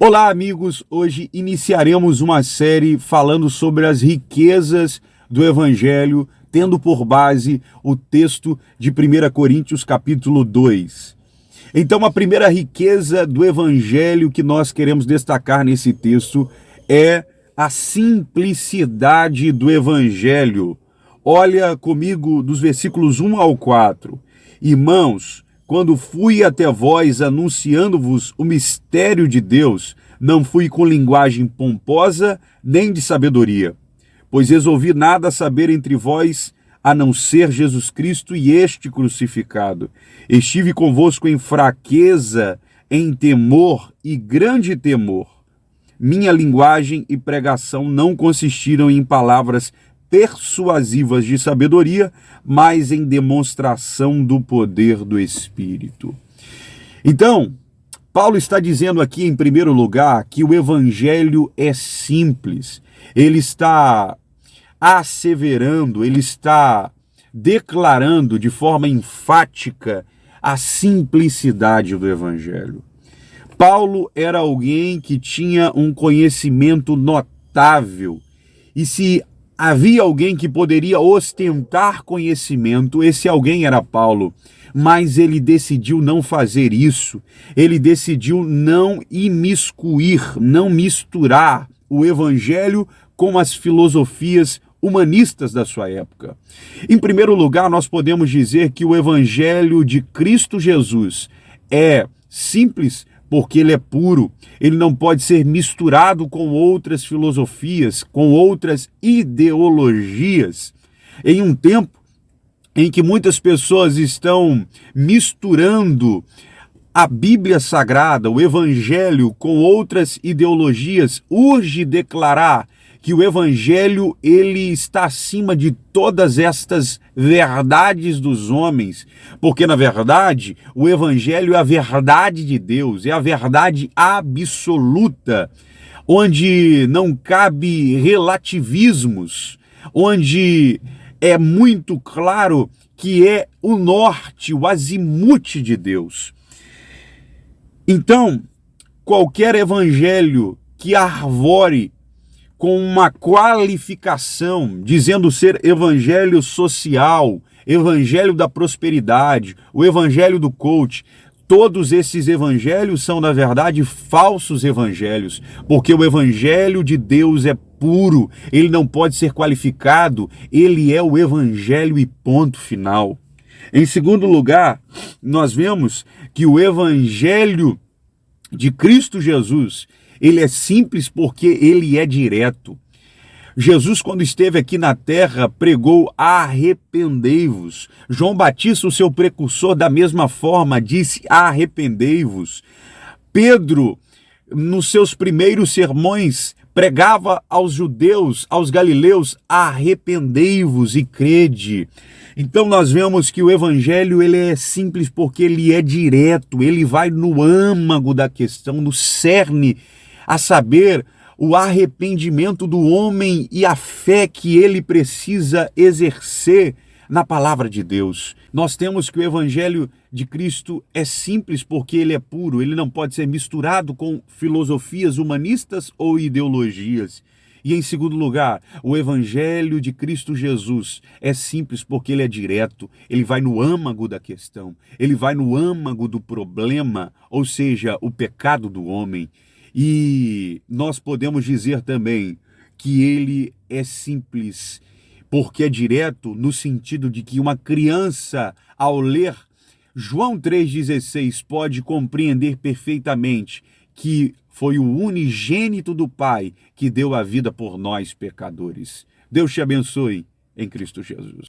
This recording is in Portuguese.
Olá, amigos! Hoje iniciaremos uma série falando sobre as riquezas do Evangelho, tendo por base o texto de 1 Coríntios capítulo 2. Então, a primeira riqueza do Evangelho que nós queremos destacar nesse texto é a simplicidade do Evangelho. Olha comigo dos versículos 1 ao 4. Irmãos, quando fui até vós anunciando-vos o mistério de Deus, não fui com linguagem pomposa nem de sabedoria, pois resolvi nada saber entre vós a não ser Jesus Cristo e este crucificado. Estive convosco em fraqueza, em temor e grande temor. Minha linguagem e pregação não consistiram em palavras persuasivas de sabedoria, mas em demonstração do poder do Espírito. Então, Paulo está dizendo aqui, em primeiro lugar, que o Evangelho é simples. Ele está asseverando, ele está declarando de forma enfática a simplicidade do Evangelho. Paulo era alguém que tinha um conhecimento notável, e se havia alguém que poderia ostentar conhecimento, esse alguém era Paulo, mas ele decidiu não fazer isso. Ele decidiu não imiscuir, não misturar o Evangelho com as filosofias humanistas da sua época. Em primeiro lugar, nós podemos dizer que o Evangelho de Cristo Jesus é simples porque ele é puro, ele não pode ser misturado com outras filosofias, com outras ideologias. Em um tempo em que muitas pessoas estão misturando a Bíblia Sagrada, o Evangelho, com outras ideologias, urge declarar que o Evangelho ele está acima de todas estas verdades dos homens, porque na verdade o Evangelho é a verdade de Deus, é a verdade absoluta, onde não cabe relativismos, onde é muito claro que é o norte, o azimute de Deus. Então, qualquer evangelho que arvore com uma qualificação, dizendo ser evangelho social, evangelho da prosperidade, o evangelho do coach, todos esses evangelhos são, na verdade, falsos evangelhos, porque o evangelho de Deus é puro, ele não pode ser qualificado, ele é o evangelho e ponto final. Em segundo lugar, nós vemos que o evangelho de Cristo Jesus, ele é simples porque ele é direto. Jesus, quando esteve aqui na terra, pregou: arrependei-vos. João Batista, o seu precursor, da mesma forma, disse: arrependei-vos. Pedro, nos seus primeiros sermões, pregava aos judeus, aos galileus: arrependei-vos e crede. Então nós vemos que o evangelho ele é simples porque ele é direto, ele vai no âmago da questão, no cerne, a saber, o arrependimento do homem e a fé que ele precisa exercer na palavra de Deus. Nós temos que o evangelho de Cristo é simples porque ele é puro, ele não pode ser misturado com filosofias humanistas ou ideologias. E em segundo lugar, o evangelho de Cristo Jesus é simples porque ele é direto, ele vai no âmago da questão, ele vai no âmago do problema, ou seja, o pecado do homem. E nós podemos dizer também que ele é simples porque é direto no sentido de que uma criança, ao ler João 3,16, pode compreender perfeitamente que foi o unigênito do Pai que deu a vida por nós, pecadores. Deus te abençoe em Cristo Jesus.